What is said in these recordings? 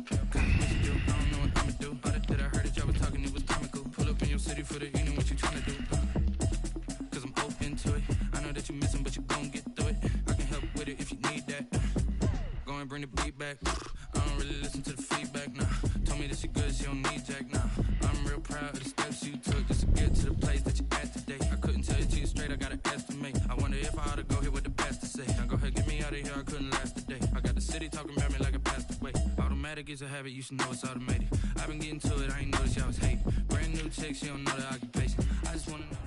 Cause what you do, I don't know what I'ma do. All that I heard that y'all was talking, it was comical. Pull up in your city for the evening, what you tryna do? Cause I'm open to it. I know that you missing, but you gon' get through it. I can help with it if you need that. Go and bring the beat back. I don't really listen to the feedback, nah. Told me that she good, she don't need Jack, nah. I'm real proud of the steps you took just to get to the place that you're at today. I couldn't tell you to you straight, I gotta estimate. I wonder if I ought to go here with the best to say. Now go ahead, get me out of here, I couldn't last a day. I got the city talking about me like I passed away. Automatic is a habit, you should know it's automated. I've been getting to it, I ain't noticed y'all was hating. Brand new chick, she don't know the occupation. I just wanna know.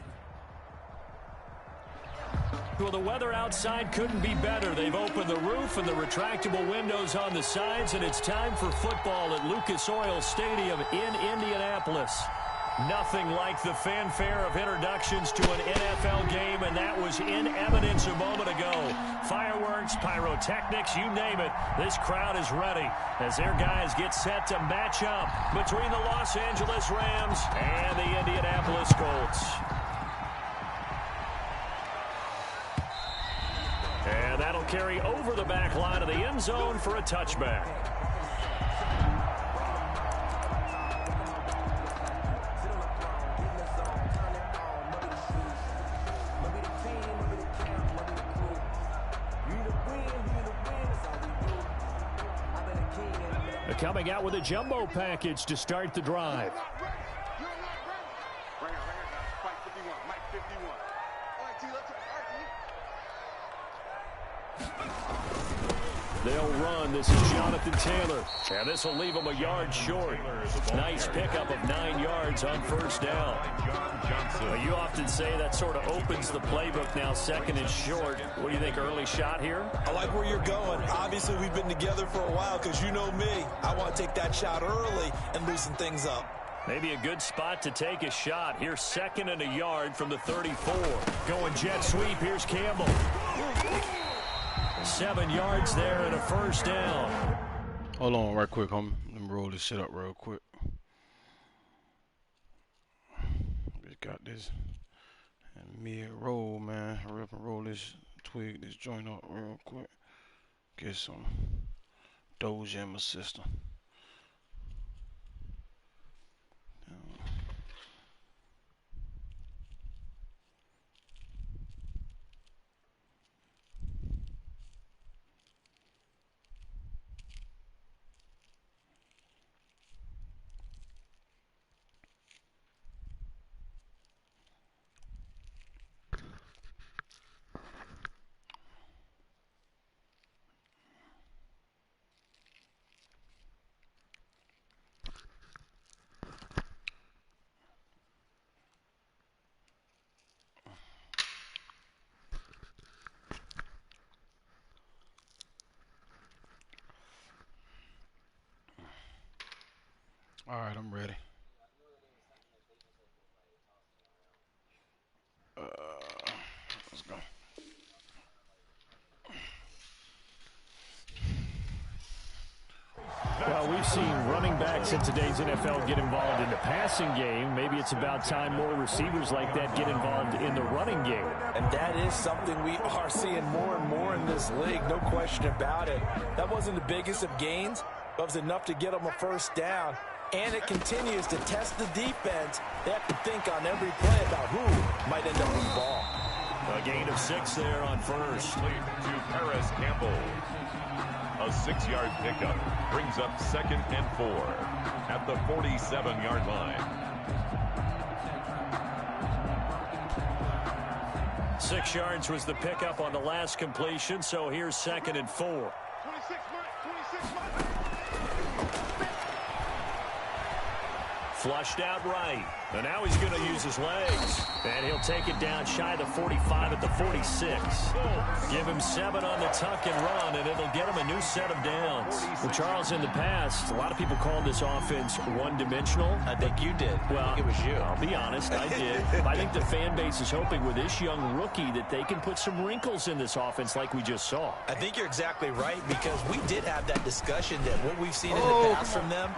Well, the weather outside couldn't be better. They've opened the roof and the retractable windows on the sides, and it's time for football at Lucas Oil Stadium in Indianapolis. Nothing like the fanfare of introductions to an NFL game, and that was in evidence a moment ago. Fireworks, pyrotechnics, you name it. This crowd is ready as their guys get set to match up between the Los Angeles Rams and the Indianapolis Colts. And that'll carry over the back line of the end zone for a touchback. They're coming out with a jumbo package to start the drive. They'll run. This is Jonathan Taylor. And this will leave him a yard short. Nice pickup of 9 yards on first down. Well, you often say that sort of opens the playbook now, second and short. What do you think, early shot here? I like where you're going. Obviously, we've been together for a while because you know me. I want to take that shot early and loosen things up. Maybe a good spot to take a shot. Here's second and a yard from the 34. Going jet sweep. Here's Campbell. 7 yards there and a first down. Hold on right quick, homie. Let me roll this shit up real quick. Just got this and mid-roll, man. Hurry up and roll this, twig this joint up real quick. Get some Doge in my system. All right, I'm ready. Let's go. Well, we've seen running backs in today's NFL get involved in the passing game. Maybe it's about time more receivers like that get involved in the running game. And that is something we are seeing more and more in this league, no question about it. That wasn't the biggest of gains, but it was enough to get them a first down. And it continues to test the defense. They have to think on every play about who might end up with the ball. A gain of 6 there on first. To Paris Campbell. A 6-yard pickup brings up 2nd and 4 at the 47-yard line. 6 yards was the pickup on the last completion, so here's 2nd and 4. Flushed out right. And now he's going to use his legs. And he'll take it down shy of the 45 at the 46. Give him 7 on the tuck and run, and it'll get him a new set of downs. Well, Charles, in the past, a lot of people called this offense one-dimensional. I think you did. Well, it was you. I'll be honest, I did. I think the fan base is hoping with this young rookie that they can put some wrinkles in this offense like we just saw. I think you're exactly right, because we did have that discussion that what we've seen in the past from them,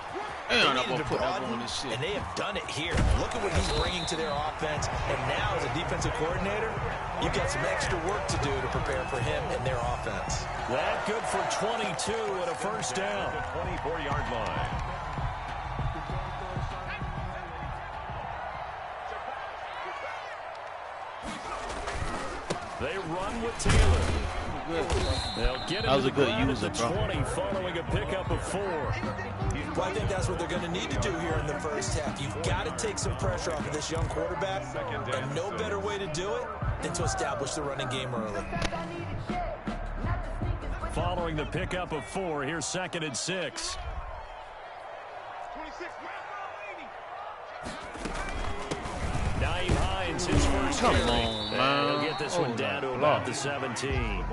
they needed to broaden and they have done it here. Look at what he's bringing to their offense, and now as a defensive coordinator, you've got some extra work to do to prepare for him and their offense. That good for 22 and a first down. The 24-yard line. They run with Taylor. They'll get That was a good user, bro. 20 following a pickup of 4. Well, I think that's what they're going to need to do here in the first half. You've got to take some pressure off of this young quarterback, and no better way to do it than to establish the running game early. Following the pickup of 4, here's 2nd and 6. Naeem Hines, his first Come carry. on, man. And he'll get this one down to about the The 17.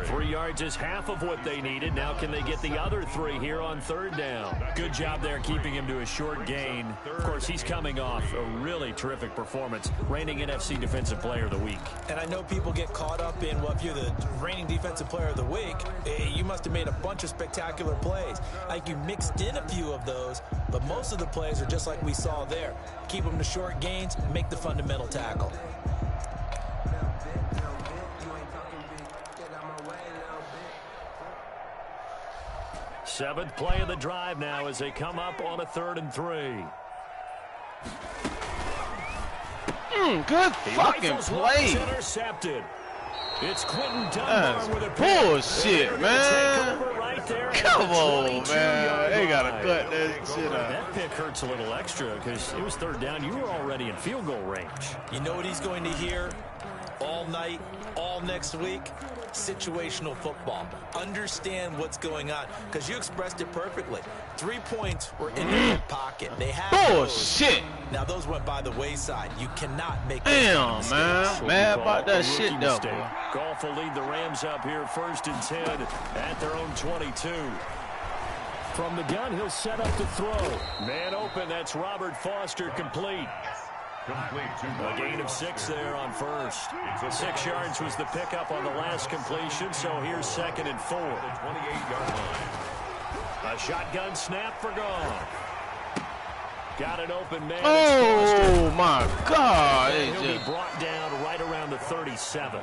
3 yards is half of what they needed. Now can they get the other 3 here on 3rd down? Good job there keeping him to a short gain. Of course, he's coming off a really terrific performance, reigning NFC Defensive Player of the Week. And I know people get caught up in, well, if you're the reigning defensive player of the week, you must have made a bunch of spectacular plays. Like you mixed in a few of those, but most of the plays are just like we saw there. Keep them to short gains, make the fundamental tackle. Seventh play of the drive now as they come up on a 3rd and 3. Good He fucking rifles one, play. is intercepted. It's Quentin Dunbar That's with a pick. bullshit, They're gonna man. take over right there at Come the on, 22-yard man. They gotta line. cut that shit out. That pick hurts a little extra because it was 3rd down. You were already in field goal range. You know what he's going to hear all night, all next week? Situational football. Understand what's going on, because you expressed it perfectly. 3 points were in the hip pocket. They had Bullshit. those. Now those went by the wayside. You cannot make those Damn, kind of mistakes. man. Mad about that shit, though. Mistake. Goff will lead the Rams up here 1st and 10 at their own 22. From the gun, he'll set up to throw. Man open, that's Robert Foster, complete. A gain of 6 there on first. 6 yards was the pickup on the last completion, so here's 2nd and 4. 28-yard line. A shotgun snap for Goff. Got it open, man. Oh, my God. And It's he'll be just, brought down right around the 37.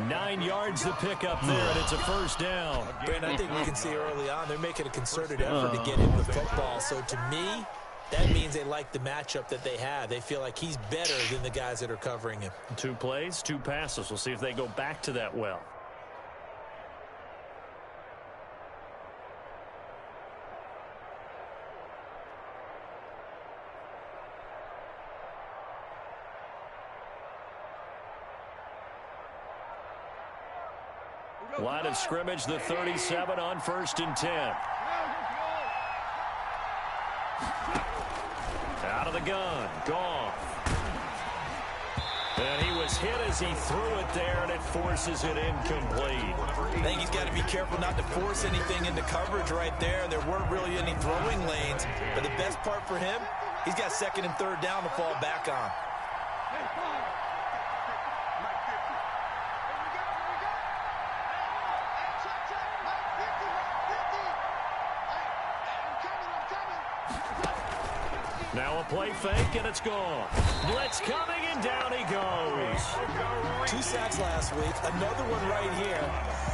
9 yards the pickup there, and it's a first down. Brandon, I think we can see early on they're making a concerted effort to get him the football. So to me, that means they like the matchup that they have. They feel like he's better than the guys that are covering him. 2 plays, 2 passes. We'll see if they go back to that well. Line of scrimmage, the 37 on 1st and 10. Out of the gun, Goff. And he was hit as he threw it there, and it forces it incomplete. I think he's got to be careful not to force anything into coverage right there. There weren't really any throwing lanes, but the best part for him, he's got 2nd and 3rd down to fall back on. Now a play fake, and it's gone. Blitz coming, and down he goes. 2 sacks last week, another one right here.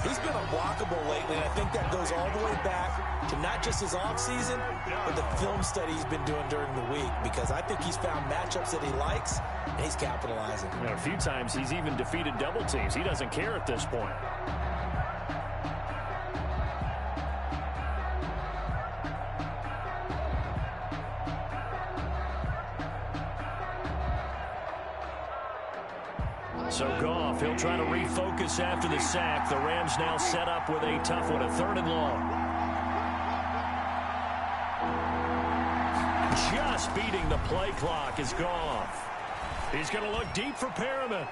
He's been unblockable lately, and I think that goes all the way back to not just his offseason, but the film study he's been doing during the week, because I think he's found matchups that he likes, and he's capitalizing. And a few times he's even defeated double teams. He doesn't care at this point. So Goff, he'll try to refocus after the sack. The Rams now set up with a tough one, a 3rd and long. Just beating the play clock is Goff. He's going to look deep for Perriman.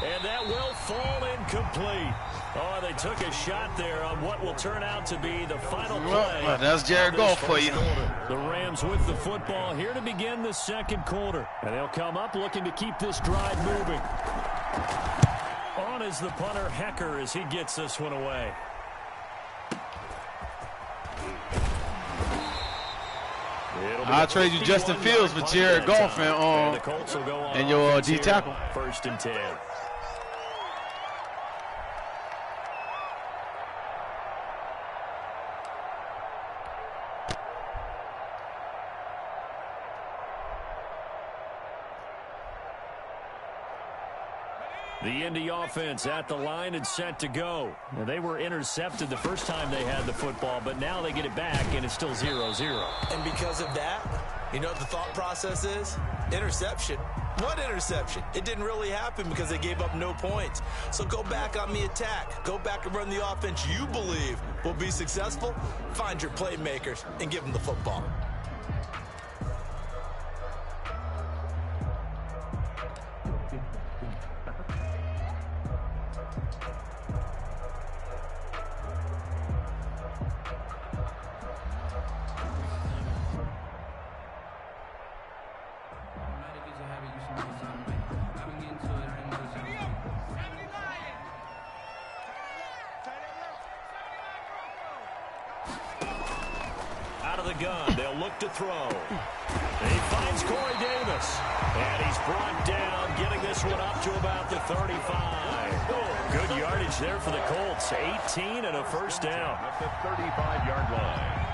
And that will fall incomplete. Oh, they took a shot there on what will turn out to be the final play. Well, that's Jared Goff for you. The Rams with the football here to begin the 2nd quarter. And they'll come up looking to keep this drive moving. On is the punter, Hecker, as he gets this one away. I'll trade you Justin Fields for Jared Goff and your D tackle. 1st and 10. The Indy offense at the line and set to go. Now, they were intercepted the first time they had the football, but now they get it back, and it's still 0-0. And because of that, you know what the thought process is? Interception. What interception? It didn't really happen because they gave up no points. So go back on the attack. Go back and run the offense you believe will be successful. Find your playmakers and give them the football. Gun. They'll look to throw. He finds Corey Davis. And he's brought down, getting this one up to about the 35. Good yardage there for the Colts. 18 and a first down. At the 35-yard line.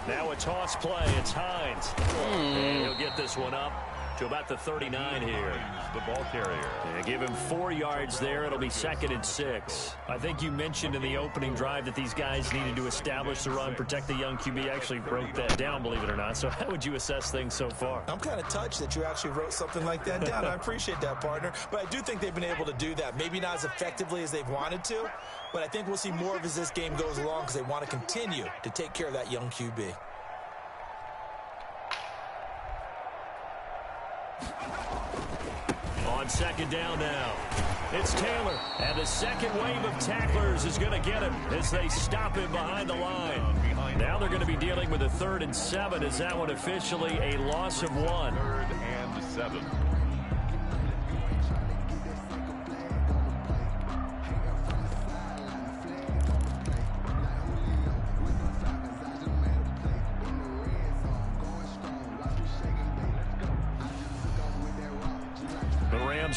Now a toss play. It's Hines. And he'll get this one up to about the 39 here. The ball carrier. Yeah, give him 4 yards there. It'll be 2nd and 6. I think you mentioned in the opening drive that these guys needed to establish the run, protect the young QB. Actually broke that down, believe it or not. So how would you assess things so far? I'm kind of touched that you actually wrote something like that down. I appreciate that, partner. But I do think they've been able to do that. Maybe not as effectively as they've wanted to, but I think we'll see more of as this game goes along because they want to continue to take care of that young QB. On 2nd down now, it's Taylor, and the second wave of tacklers is going to get him as they stop him behind the line. Now they're going to be dealing with a 3rd and 7. Is that one officially a loss of 1? 3rd and 7.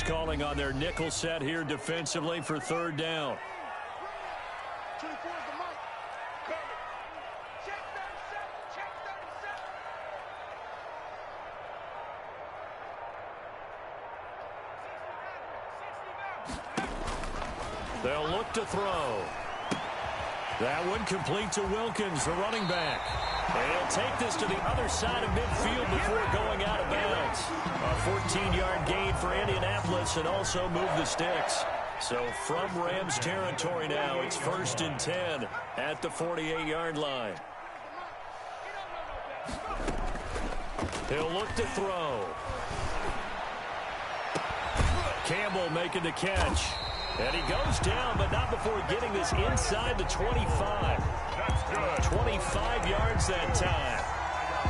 Calling on their nickel set here defensively for 3rd down. They'll look to throw. That one complete to Wilkins, the running back. And he'll take this to the other side of midfield before going out of bounds. A 14-yard gain for Indianapolis and also move the sticks. So from Rams territory now, it's 1st and 10 at the 48-yard line. He'll look to throw. Campbell making the catch. And he goes down, but not before getting this inside the 25. That's good. 25 yards that time.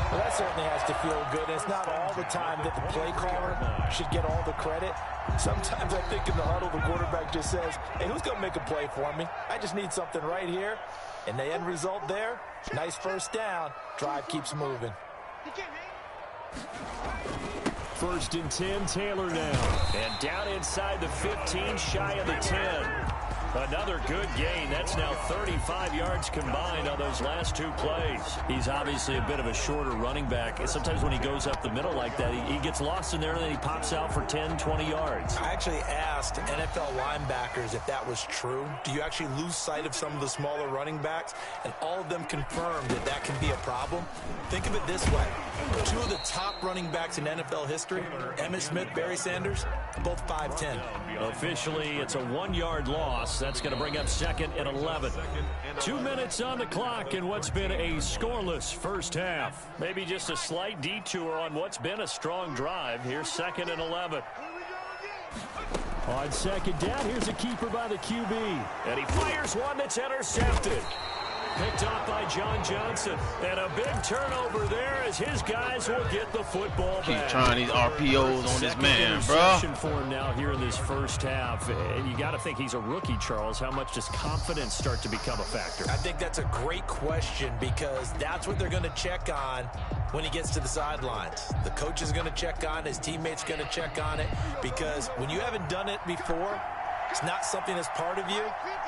Well, that certainly has to feel good. And it's not all the time that the play caller should get all the credit. Sometimes I think in the huddle, the quarterback just says, hey, who's going to make a play for me? I just need something right here. And the end result there, nice first down. Drive keeps moving. 1st and 10, Taylor now. And down inside the 15, shy of the 10. Another good gain. That's now 35 yards combined on those last 2 plays. He's obviously a bit of a shorter running back. And sometimes when he goes up the middle like that, he gets lost in there and then he pops out for 10, 20 yards. I actually asked NFL linebackers if that was true. Do you actually lose sight of some of the smaller running backs? And all of them confirmed that that can be a problem. Think of it this way. 2 of the top running backs in NFL history, Emmitt Smith, Barry Sanders, both 5'10". Officially, it's a 1-yard loss. That's going to bring up 2nd and 11. 2 minutes on the clock in what's been a scoreless first half. Maybe just a slight detour on what's been a strong drive. Here's 2nd and 11. On 2nd down, here's a keeper by the QB. And he fires one that's intercepted. Picked off by John Johnson. And a big turnover there as his guys will get the football back. Keep trying these RPOs on this man, bro. For him now here in this first half. And you got to think he's a rookie, Charles. How much does confidence start to become a factor? I think that's a great question because that's what they're going to check on when he gets to the sidelines. The coach is going to check on it. His teammates going to check on it because when you haven't done it before, it's not something that's part of you.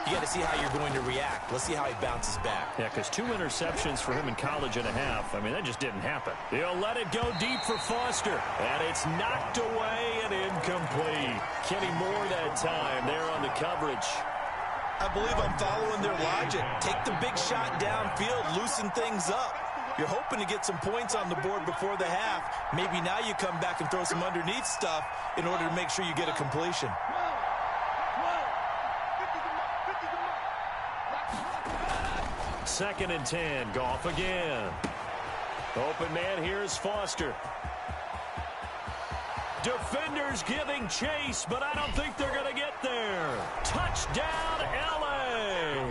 You got to see how you're going to react. Let's see how he bounces back. Yeah, because 2 interceptions for him in college and a half. I mean, that just didn't happen. He'll let it go deep for Foster. And it's knocked away and incomplete. Kenny Moore that time there on the coverage. I believe I'm following their logic. Take the big shot downfield, loosen things up. You're hoping to get some points on the board before the half. Maybe now you come back and throw some underneath stuff in order to make sure you get a completion. Second and 10. Goff again. Open man, here's Foster. Defenders giving chase, but I don't think they're going to get there. Touchdown, L.A.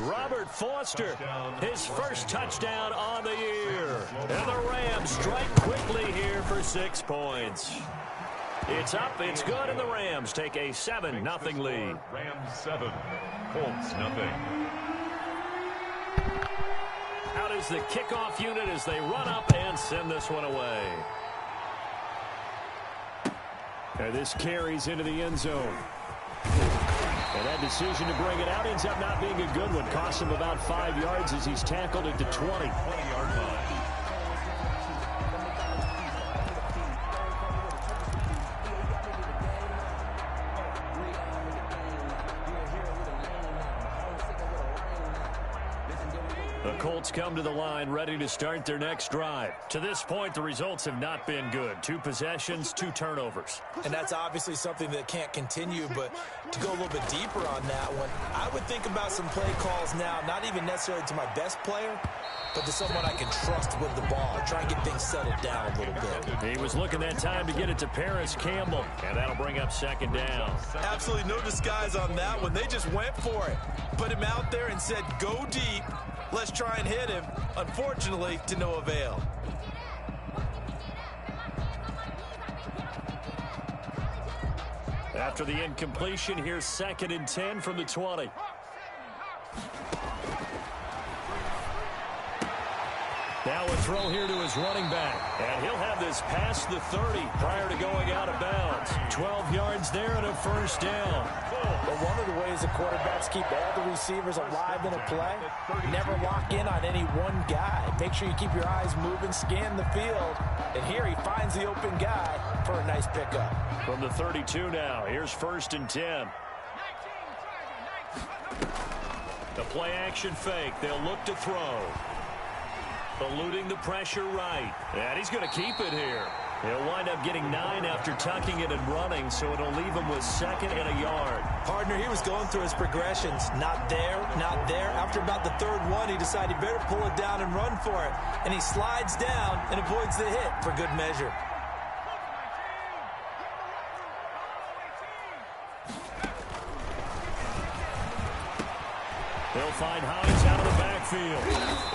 Robert Foster, his first touchdown on the year. And the Rams strike quickly here for 6 points. It's up, it's good, and the Rams take a 7-0 lead. Rams 7, Colts nothing. Out is the kickoff unit as they run up and send this one away. And this carries into the end zone. And that decision to bring it out ends up not being a good one. Costs him about 5 yards as he's tackled at the 20-yard line. The Colts come to the line ready to start their next drive. To this point, the results have not been good. 2 possessions, 2 turnovers. And that's obviously something that can't continue, but to go a little bit deeper on that one, I would think about some play calls now, not even necessarily to my best player, but to someone I can trust with the ball. Try and get things settled down a little bit. He was looking that time to get it to Paris Campbell, and that'll bring up second down. Absolutely no disguise on that one. They just went for it. Put him out there and said, go deep. Let's try and hit him. Unfortunately, to no avail. After the incompletion, here's second and 10 from the 20. Now a throw here to his running back. And he'll have this past the 30 prior to going out of bounds. 12 yards there and a first down. Well, one of the ways the quarterbacks keep all the receivers alive in a play, never lock in on any one guy. Make sure you keep your eyes moving, scan the field. And here he finds the open guy for a nice pickup. From the 32 now, here's first and 10. The play action fake. They'll look to throw. Eluding the pressure right. And he's going to keep it here. He'll wind up getting 9 after tucking it and running, so it'll leave him with 2nd and a yard. Partner, he was going through his progressions. Not there, not there. After about the 3rd one, he decided he better pull it down and run for it. And he slides down and avoids the hit for good measure. They'll find Hines out of the backfield.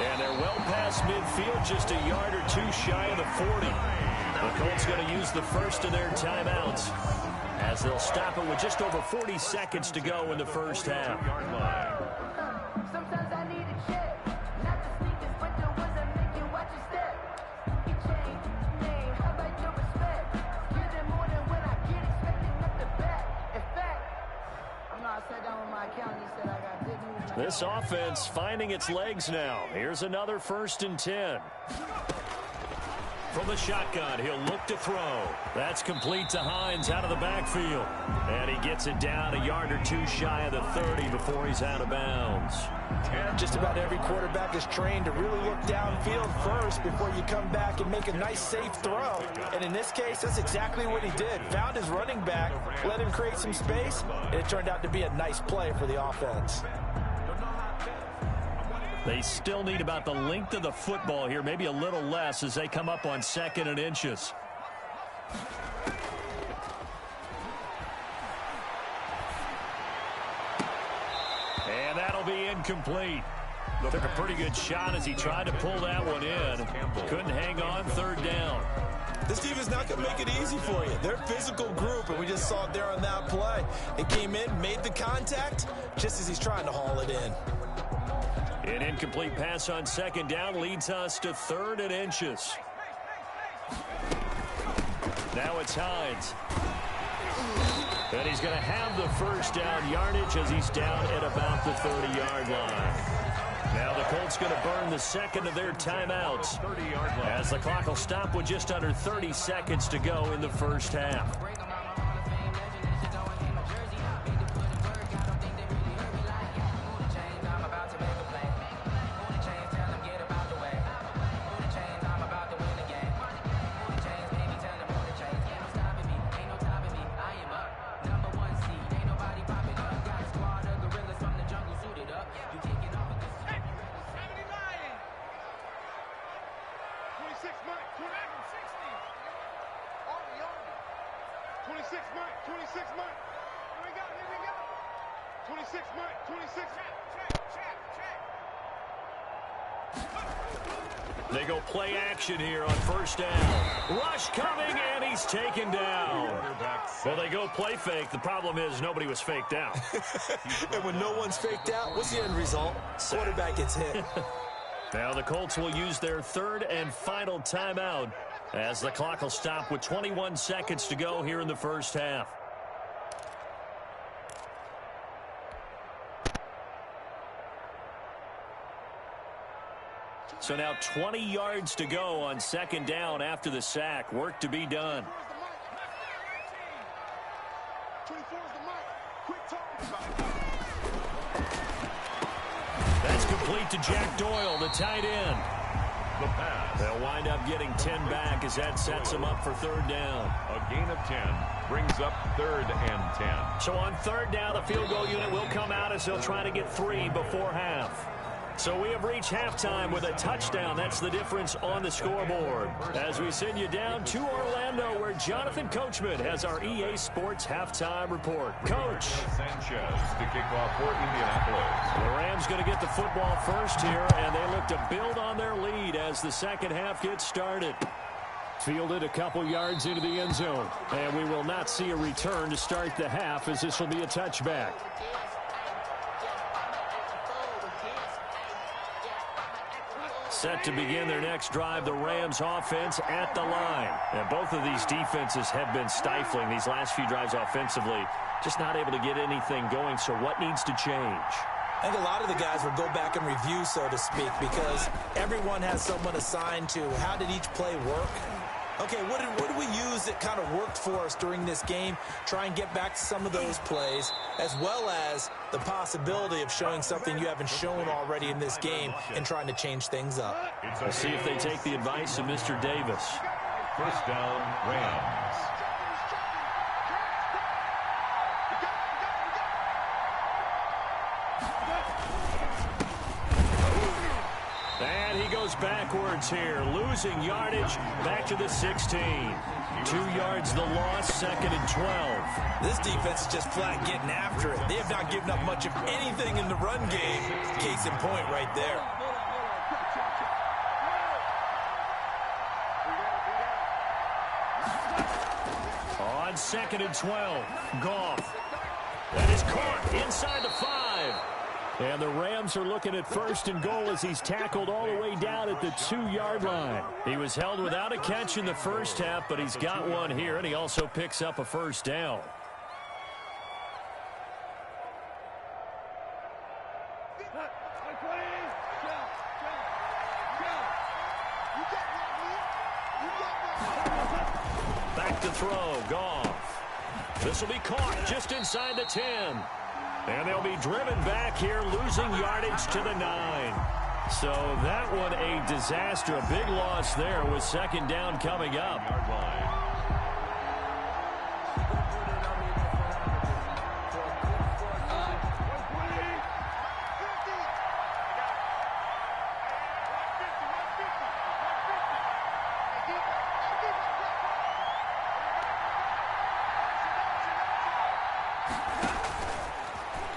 And they're well past midfield, just a yard or 2 shy of the 40. The Colts going to use the first of their timeouts as they'll stop it with just over 40 seconds to go in the first half. Sometimes I need a check, not the sneakers, but the ones that make you watch your step. You change your name, how about your respect? You're the morning when I get expecting nothing back. In fact, I sat down with my accountant, he said I got good news. This offense finding its legs now. Here's another first and 10. From the shotgun, he'll look to throw. That's complete to Hines out of the backfield. And he gets it down a yard or 2 shy of the 30 before he's out of bounds. Just about every quarterback is trained to really look downfield first before you come back and make a nice, safe throw. And in this case, that's exactly what he did. Found his running back, let him create some space, and it turned out to be a nice play for the offense. They still need about the length of the football here, maybe a little less as they come up on 2nd and inches. And that'll be incomplete. Took a pretty good shot as he tried to pull that one in. Couldn't hang on, third down. This team is not going to make it easy for you. They're a physical group, and we just saw it there on that play. It came in, made the contact, just as he's trying to haul it in. An incomplete pass on second down leads us to 3rd and inches. Now it's Hines. And he's going to have the first down yardage as he's down at about the 30-yard line. Now the Colts going to burn the second of their timeouts as the clock will stop with just under 30 seconds to go in the first half. They go play action here on first down. Rush coming, and he's taken down. Well, they go play fake. The problem is nobody was faked out. And when no one's faked out, what's the end result? Quarterback gets hit. Now the Colts will use their 3rd and final timeout as the clock will stop with 21 seconds to go here in the first half. So now 20 yards to go on second down after the sack. Work to be done. That's complete to Jack Doyle, the tight end. The pass. They'll wind up getting 10 back as that sets them up for third down. A gain of 10 brings up 3rd and 10. So on third down, the field goal unit will come out as they'll try to get 3 before half. So we have reached halftime with a touchdown. That's the difference on the scoreboard. As we send you down to Orlando, where Jonathan Coachman has our EA Sports halftime report. Coach. Sanchez to kick off for Indianapolis. The Rams going to get the football first here, and they look to build on their lead as the second half gets started. Fielded a couple yards into the end zone, and we will not see a return to start the half as this will be a touchback. Set to begin their next drive, the Rams offense at the line. And both of these defenses have been stifling these last few drives offensively. Just not able to get anything going, so what needs to change? I think a lot of the guys will go back and review, so to speak, because everyone has someone assigned to how did each play work. Okay, what did we use that kind of worked for us during this game? Try and get back to some of those plays, as well as the possibility of showing something you haven't shown already in this game and trying to change things up. Let's see if they take the advice of Mr. Davis. First down, Rams. And he goes backwards here, losing yardage back to the 16. 2 yards the loss, 2nd and 12. This defense is just flat getting after it. They have not given up much of anything in the run game. Case in point right there. On 2nd and 12, Goff. That is caught inside the 5. And the Rams are looking at 1st and goal as he's tackled all the way down at the 2-yard line. He was held without a catch in the first half, but he's got one here, and he also picks up a first down. Back to throw, Goff. This will be caught just inside the 10. And they'll be driven back here, losing yardage to the 9. So that one a disaster. A big loss there with 2nd down coming up. Yard line.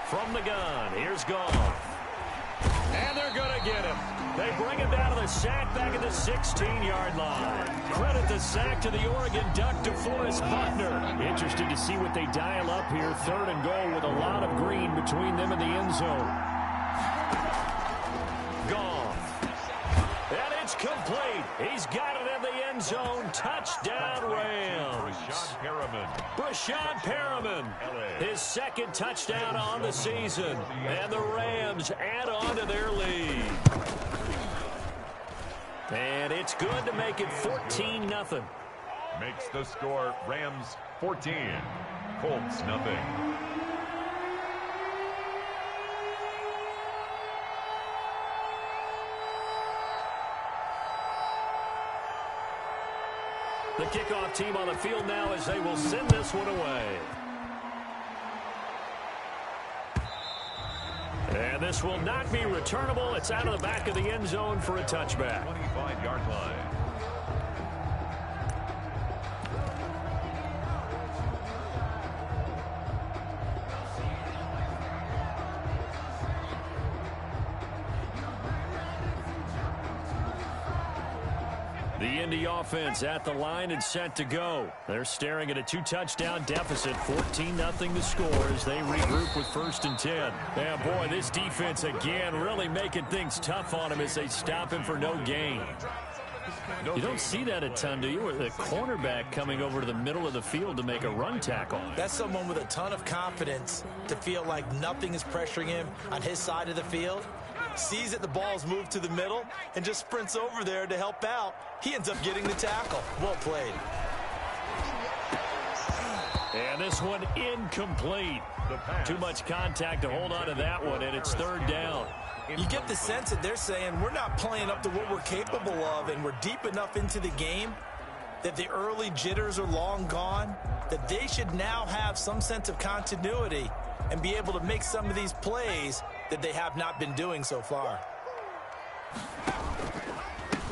From the gun, here's Goff. And they're going to get him. They bring him down to the sack back at the 16-yard line. Credit the sack to the Oregon Duck, DeForest Buckner. Interested to see what they dial up here. 3rd and goal with a lot of green between them and the end zone. Gone. And it's complete. He's got it in the end zone. Touchdown, Rams. Brashad Perriman. His 2nd touchdown on the season. And the Rams add on to their lead. And it's good to make it 14-0. Makes the score Rams 14, Colts nothing. The kickoff team on the field now as they will send this one away. And this will not be returnable. It's out of the back of the end zone for a touchback. 25-yard line. The Indy offense at the line and set to go. They're staring at a 2-touchdown deficit, 14-0 the score as they regroup with 1st and 10. Yeah, boy, this defense again really making things tough on him as they stop him for no gain. You don't see that a ton, do you? With a cornerback coming over to the middle of the field to make a run tackle. That's someone with a ton of confidence to feel like nothing is pressuring him on his side of the field. Sees that the ball's moved to the middle and just sprints over there to help out. He ends up getting the tackle. Well played. And this one incomplete. Too much contact to hold on to that one, and it's 3rd down. You get the sense that they're saying we're not playing up to what we're capable of, and we're deep enough into the game that the early jitters are long gone, that they should now have some sense of continuity and be able to make some of these plays that they have not been doing so far.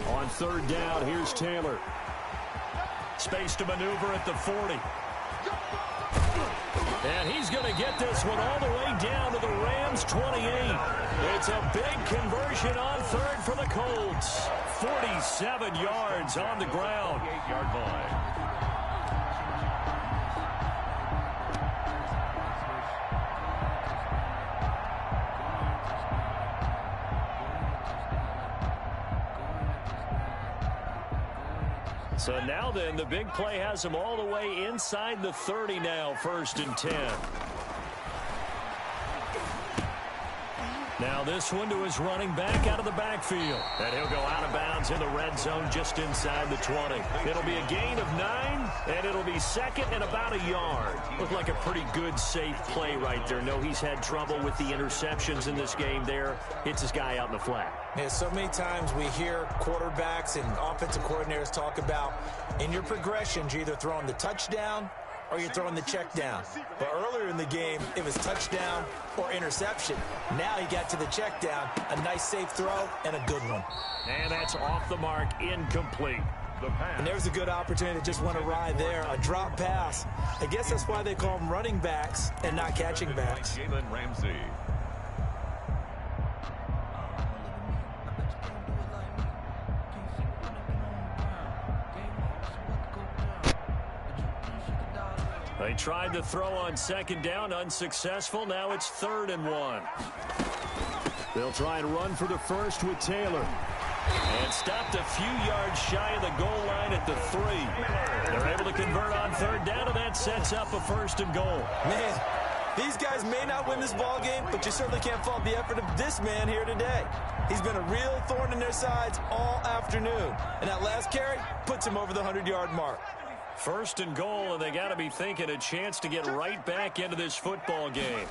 On 3rd down, here's Taylor. Space to maneuver at the 40. And he's going to get this one all the way down to the Rams' 28. It's a big conversion on 3rd for the Colts. 47 yards on the ground. 8-yard line. So now then, the big play has him all the way inside the 30 now, 1st and 10. Now this one to his running back out of the backfield. And he'll go out of bounds in the red zone just inside the 20. It'll be a gain of 9, and it'll be 2nd and about a yard. Looked like a pretty good, safe play right there. No, he's had trouble with the interceptions in this game there. Hits his guy out in the flat. Yeah, so many times we hear quarterbacks and offensive coordinators talk about in your progressions, you're either throwing the touchdown or you're throwing the check down. But earlier in the game, it was touchdown or interception. Now he got to the check down, a nice safe throw, and a good one. And that's off the mark, incomplete. And there's a good opportunity to just want to ride there, a drop pass. I guess that's why they call them running backs and not catching backs. Jalen Ramsey. They tried to throw on 2nd down, unsuccessful. Now it's 3rd and 1. They'll try and run for the 1st with Taylor. And stopped a few yards shy of the goal line at the 3. They're able to convert on 3rd down, and that sets up a 1st and goal. Man, these guys may not win this ball game, but you certainly can't fault the effort of this man here today. He's been a real thorn in their sides all afternoon. And that last carry puts him over the 100-yard mark. 1st and goal, and they got to be thinking a chance to get right back into this football game.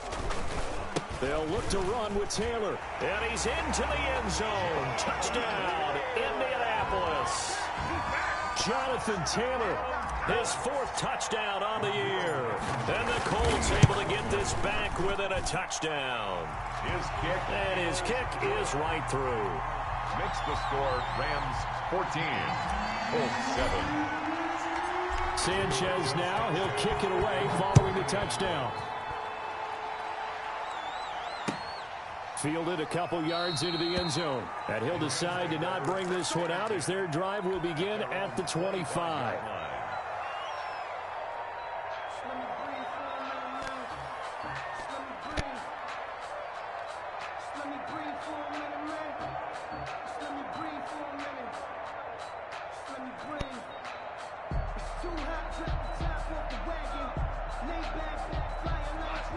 They'll look to run with Taylor. And he's into the end zone. Touchdown, Indianapolis. Jonathan Taylor, his 4th touchdown on the year. And the Colts able to get this back within a touchdown. His kick is right through. Makes the score Rams 14, Colts 7. Sanchez now, he'll kick it away following the touchdown. Fielded a couple yards into the end zone. And he'll decide to not bring this one out as their drive will begin at the 25.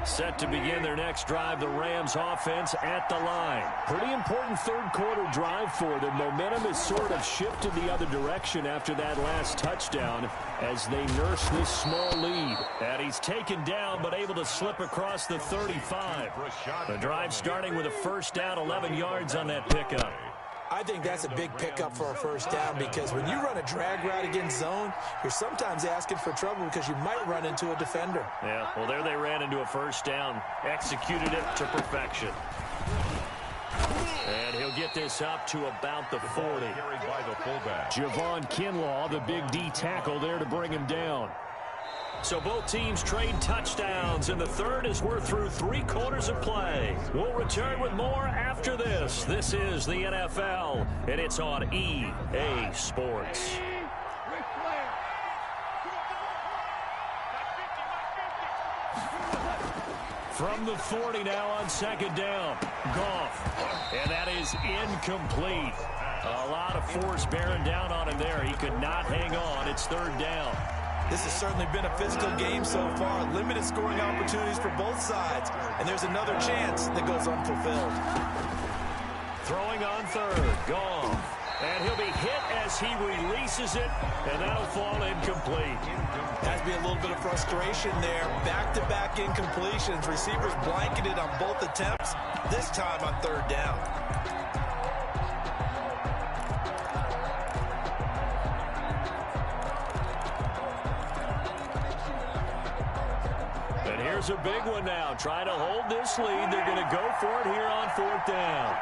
Set to begin their next drive, the Rams offense at the line. Pretty important third quarter drive for them. Momentum has sort of shifted the other direction after that last touchdown as they nurse this small lead. And he's taken down but able to slip across the 35. The drive starting with a first down, 11 yards on that pickup. I think that's a big pickup for a first down because when you run a drag route against zone, you're sometimes asking for trouble because you might run into a defender. Yeah, well, there they ran into a first down, executed it to perfection. And he'll get this up to about the 40. Javon Kinlaw, the big D tackle there to bring him down. So both teams trade touchdowns in the third as we're through 3 quarters of play. We'll return with more after this. This is the NFL, and it's on EA Sports. From the 40 now on second down. Goff. And that is incomplete. A lot of force bearing down on him there. He could not hang on. It's third down. This has certainly been a physical game so far. Limited scoring opportunities for both sides. And there's another chance that goes unfulfilled. Throwing on third. Goff. And he'll be hit as he releases it. And that'll fall incomplete. Has to be a little bit of frustration there. Back-to-back incompletions. Receivers blanketed on both attempts. This time on third down. Here's a big one now. Trying to hold this lead. They're going to go for it here on fourth down.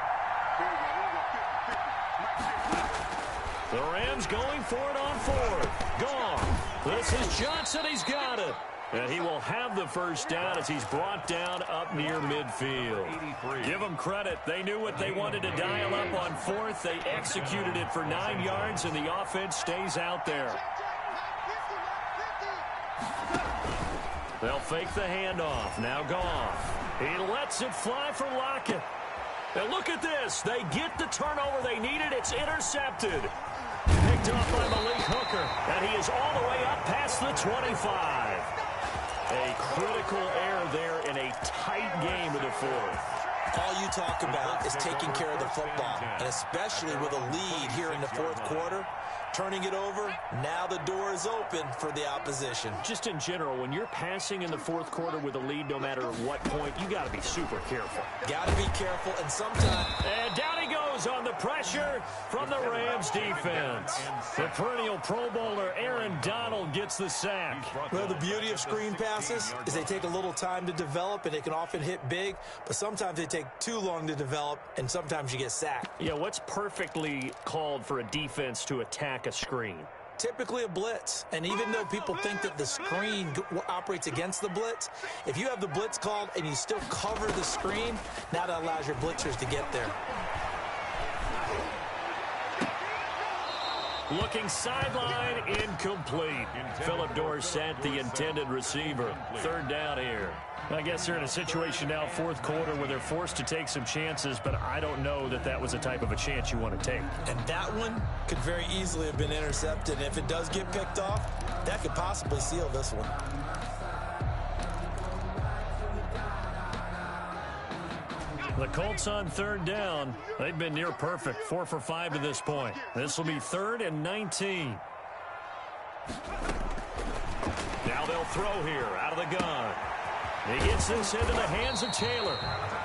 The Rams going for it on fourth. Gone. This is Johnson. He's got it. And he will have the first down as he's brought down up near midfield. Give them credit. They knew what they wanted to dial up on fourth. They executed it for 9 yards, and the offense stays out there. They'll fake the handoff. Now Goff. He lets it fly for Lockett. And look at this. They get the turnover they needed. It's intercepted. Picked off by Malik Hooker. And he is all the way up past the 25. A critical error there in a tight game of the fourth. All you talk about is taking care of the football, and especially with a lead here in the fourth quarter. Turning it over, now the door is open for the opposition. Just in general, when you're passing in the fourth quarter with a lead, no matter at what point, you got to be super careful. Got to be careful, and sometimes... And down he goes on the pressure from the Rams defense. The perennial Pro Bowler Aaron Donald gets the sack. Well, the beauty of screen passes is they take a little time to develop, and they can often hit big, but sometimes they take too long to develop, and sometimes you get sacked. Yeah, what's perfectly called for a defense to attack a screen? Typically a blitz, and even though people think that the screen operates against the blitz, if you have the blitz called and you still cover the screen, now that allows your blitzers to get there. Looking sideline, incomplete. Philip Dorsett, the intended receiver. Third down here. I guess they're in a situation now, fourth quarter, where they're forced to take some chances, but I don't know that that was the type of a chance you want to take. And that one could very easily have been intercepted. If it does get picked off, that could possibly seal this one. The Colts on third down. They've been near perfect, 4 for 5 to this point. This will be 3rd and 19. Now they'll throw here out of the gun. He gets this into the hands of Taylor.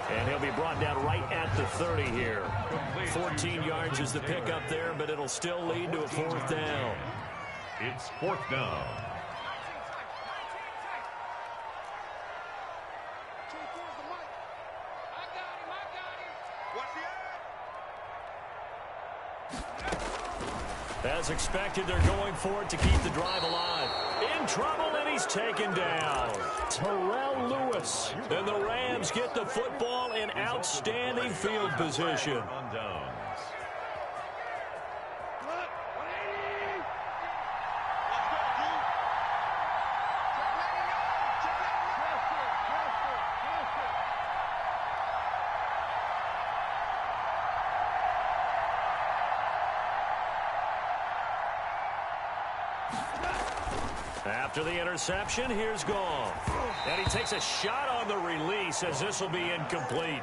And he'll be brought down right at the 30 here. 14 yards is the pickup there, but it'll still lead to a 4th down. It's 4th down. As expected, they're going for it to keep the drive alive. In trouble, and he he's taken down. Terrell Lewis. And the Rams get the football in outstanding field position. On downs. After the interception, here's Goff. And he takes a shot on the release as this will be incomplete.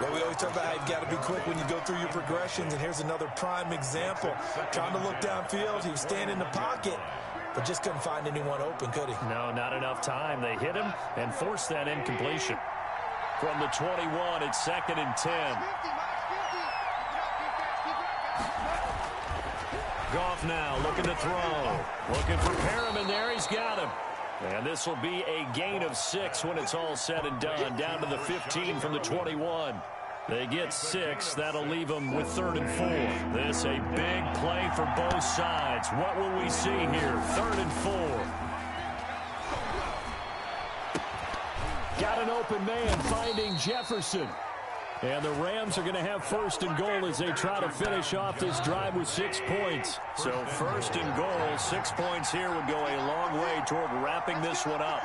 Well, we always talk about how you've got to be quick when you go through your progressions, and here's another prime example. Trying to look downfield, he was standing in the pocket, but just couldn't find anyone open, could he? No, not enough time. They hit him and forced that incompletion. From the 21, it's 2nd and 10. Goff now looking to throw. Looking for Perriman there. He's got him. And this will be a gain of 6 when it's all said and done. Down to the 15 from the 21. They get 6. That'll leave them with 3rd and 4. This a big play for both sides. What will we see here? 3rd and 4. Got an open man finding Jefferson. And the Rams are going to have 1st and goal as they try to finish off this drive with 6 points. So 1st and goal, 6 points here would go a long way toward wrapping this one up.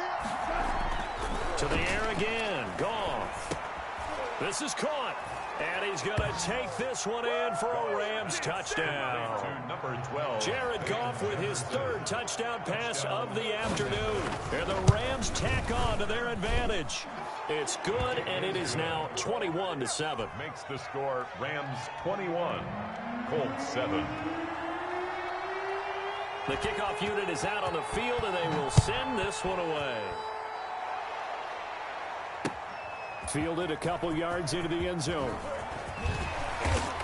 To the air again, Goff. This is caught. And he's going to take this one in for a Rams touchdown. Number 12. Jared Goff with his 3rd touchdown pass of the afternoon. And the Rams tack on to their advantage. It's good, and it is now 21-7. Makes the score Rams 21, Colts 7. The kickoff unit is out on the field, and they will send this one away. Fielded a couple yards into the end zone.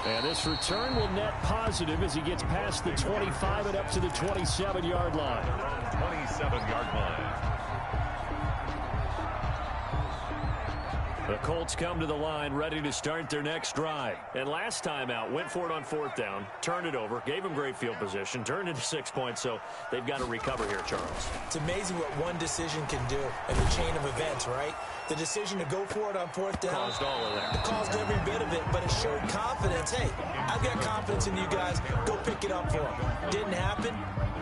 And this return will net positive as he gets past the 25 and up to the 27-yard line. 27-yard line. The Colts come to the line ready to start their next drive. And last time out, went for it on 4th down, turned it over, gave them great field position, turned into 6 points, so they've got to recover here, Charles. It's amazing what one decision can do in the chain of events, right? The decision to go for it on 4th down Caused all of that. caused every bit of it, but it showed confidence. Hey, I've got confidence in you guys. Go pick it up for them. Didn't happen.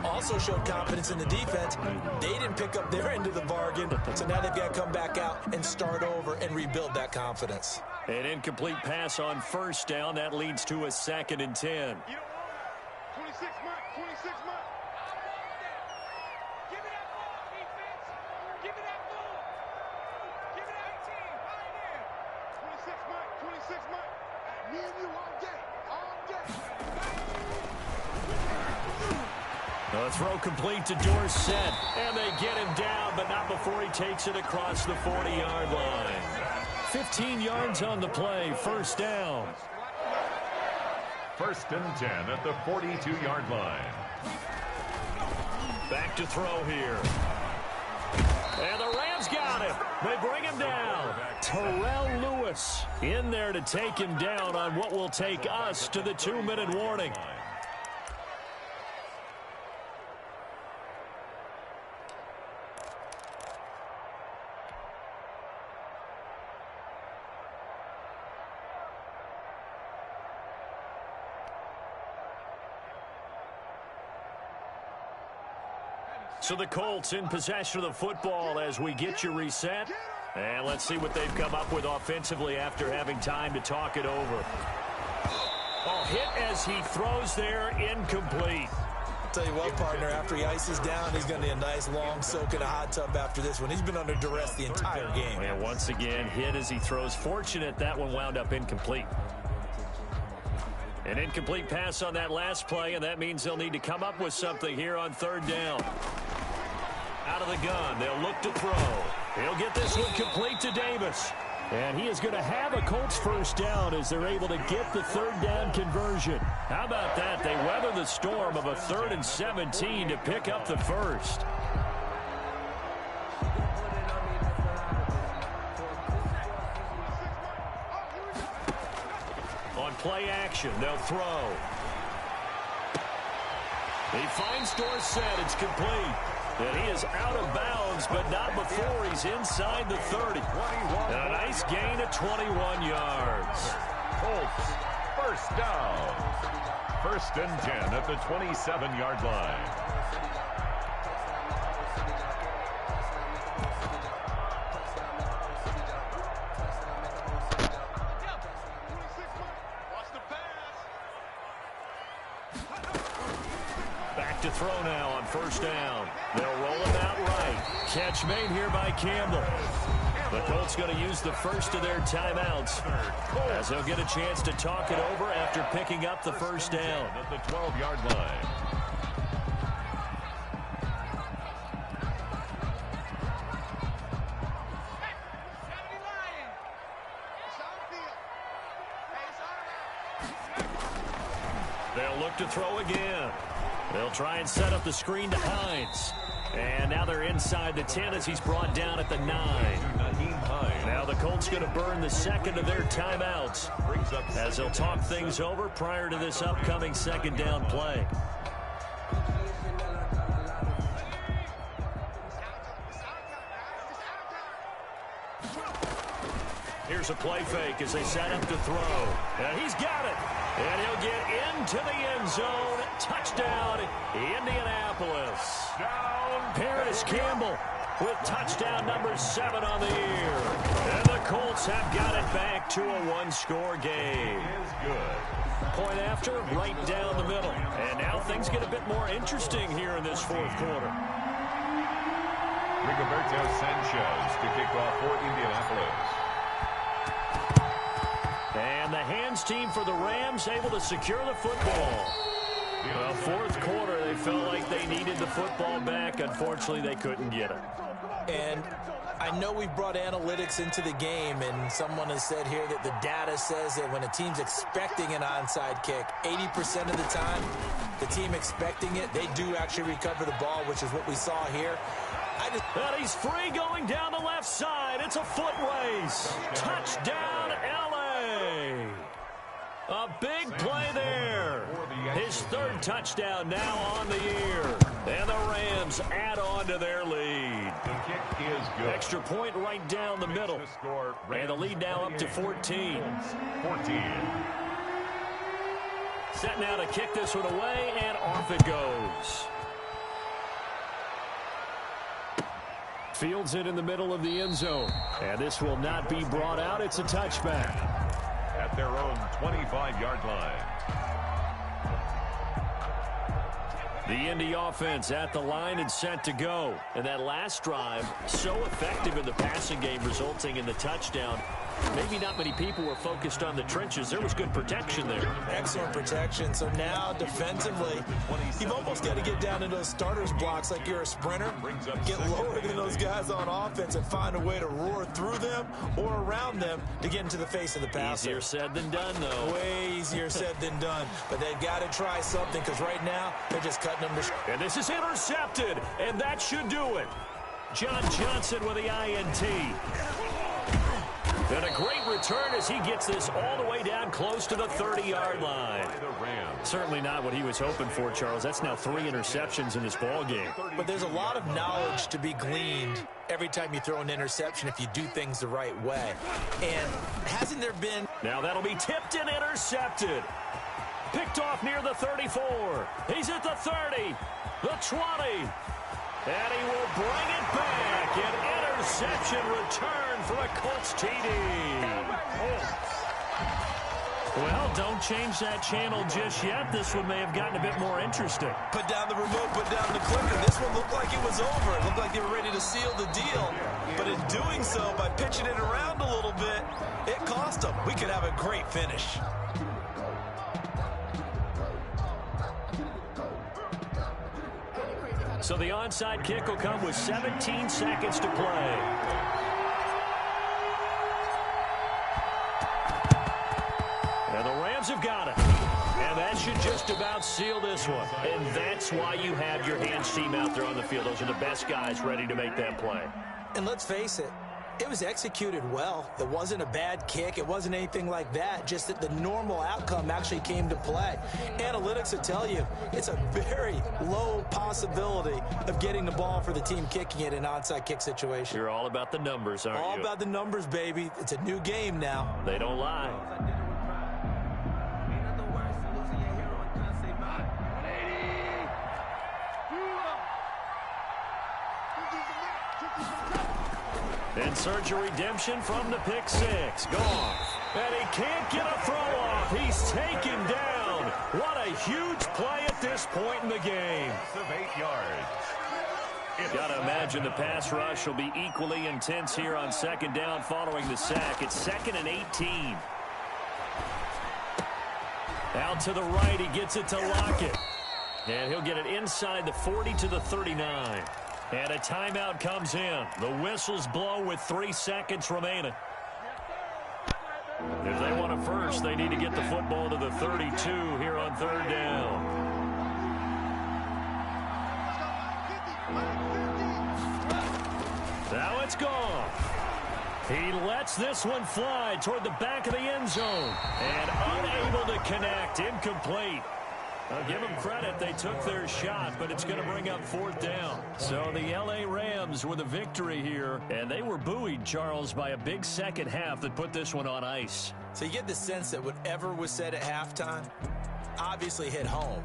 Also showed confidence in the defense. They didn't pick up their end of the bargain, so now they've got to come back out and start over and rebuild that confidence. An incomplete pass on 1st down. That leads to a 2nd and 10. 26 months, 26 months. Give me that ball, defense. Give me that ball. Give me that team right there. 26 months. Me and you all day. All day. The throw complete to Dorsett, and they get him down, but not before he takes it across the 40-yard line. 15 yards on the play, 1st down. 1st and 10 at the 42-yard line. Back to throw here. And the Rams got him. They bring him down. Terrell Lewis in there to take him down on what will take us to the 2-minute warning. So the Colts in possession of the football as we get you reset. And let's see what they've come up with offensively after having time to talk it over. Oh, hit as he throws there, incomplete. Tell you what, partner, after he ices down, he's going to need a nice long soak in a hot tub after this one. He's been under duress the entire game. And once again, hit as he throws. Fortunate that one wound up incomplete. An incomplete pass on that last play, and that means they'll need to come up with something here on 3rd down. Out of the gun, they'll look to throw. He'll get this one complete to Davis. And he is going to have a Colts 1st down as they're able to get the 3rd down conversion. How about that? They weather the storm of a 3rd and 17 to pick up the 1st. On play action, they'll throw. He finds Dorsett. It's complete. And he is out of bounds, but not before he's inside the 30. And a nice gain of 21 yards. Colts, first down. 1st and 10 at the 27-yard line. Back to throw now on 1st down. They'll roll him out right. Catch made here by Campbell. The Colts going to use the first of their timeouts as they'll get a chance to talk it over after picking up the 1st down. At the 12-yard line. They'll look to throw again. They'll try and set up the screen to Hines. And now they're inside the 10 as he's brought down at the 9. Now the Colts going to burn the second of their timeouts as they'll talk things over prior to this upcoming 2nd down play. Here's a play fake as they set up to throw. And he's got it. And he'll get into the end zone. Touchdown, Indianapolis. Paris Campbell with touchdown number 7 on the year. And the Colts have got it back to a 1-score game. Point after, right down the middle. And now things get a bit more interesting here in this 4th quarter. Rigoberto Sanchez to kick off for Indianapolis. And the hands team for the Rams able to secure the football. Well, 4th quarter, they felt like they needed the football back. Unfortunately, they couldn't get it. And I know we've brought analytics into the game, and someone has said here that the data says that when a team's expecting an onside kick, 80% of the time, the team expecting it, they do actually recover the ball, which is what we saw here. And he's free going down the left side. It's a foot race. Touchdown, L.A. A big play there. His 3rd touchdown now on the year. And the Rams add on to their lead. The kick is good. Extra point right down the middle. And the lead now up to 14. 14. Set now to kick this one away, and off it goes. Fields it in the middle of the end zone. And this will not be brought out. It's a touchback. At their own 25-yard line. The Indy offense at the line and set to go. And that last drive, so effective in the passing game, resulting in the touchdown. Maybe not many people were focused on the trenches. There was good protection there. Excellent protection. So now, defensively, you've almost got to get down into those starters blocks like you're a sprinter. Get lower than those guys on offense and find a way to roar through them or around them to get into the face of the passer. Easier said than done, though. Way easier said than done. But they've got to try something because right now, they're just cutting them to... And this is intercepted, and that should do it. John Johnson with the INT. And a great return as he gets this all the way down close to the 30-yard line. Certainly not what he was hoping for, Charles. That's now 3 interceptions in this ball game. But there's a lot of knowledge to be gleaned every time you throw an interception if you do things the right way. And hasn't there been... Now that'll be tipped and intercepted. Picked off near the 34. He's at the 30, the 20. And he will bring it back. An interception return for a Colts TD. Well, don't change that channel just yet. This one may have gotten a bit more interesting. Put down the remote, put down the clicker. This one looked like it was over. It looked like they were ready to seal the deal. But in doing so, by pitching it around a little bit, it cost them. We could have a great finish. So the onside kick will come with 17 seconds to play. And the Rams have got it. And that should just about seal this one. And that's why you have your hands team out there on the field. Those are the best guys ready to make that play. And let's face it, It was executed well. It wasn't a bad kick. It wasn't anything like that. Just that the normal outcome actually came to play. Analytics will tell you it's a very low possibility of getting the ball for the team kicking it in an onside kick situation. You're all about the numbers, aren't you? All about the numbers, baby. It's a new game now. They don't lie. And Sergio Redemption from the pick six. Gone. And he can't get a throw off. He's taken down. What a huge play at this point in the game. Of 8 yards. Got to imagine the pass rush will be equally intense here on second down following the sack. It's 2nd and 18. Out to the right. He gets it to Lockett. And he'll get it inside the 40 to the 39. And a timeout comes in. The whistles blow with 3 seconds remaining. If they want a first, they need to get the football to the 32 here on 3rd down. Now it's gone. He lets this one fly toward the back of the end zone. And unable to connect. Incomplete. I'll give them credit. They took their shot, but it's going to bring up 4th down. So the L.A. Rams with a victory here, and they were buoyed, Charles, by a big second half that put this one on ice. So you get the sense that whatever was said at halftime obviously hit home.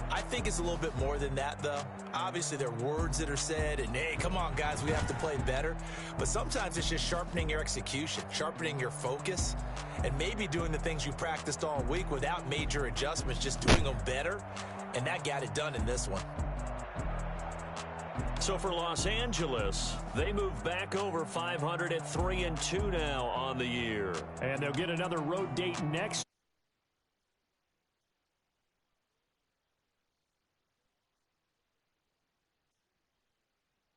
I think it's a little bit more than that, though. Obviously, there are words that are said, and, hey, come on, guys, we have to play better. But sometimes it's just sharpening your execution, sharpening your focus, and maybe doing the things you practiced all week without major adjustments, just doing them better, and that got it done in this one. So for Los Angeles, they move back over 500 at 3-2 now on the year. And they'll get another road date next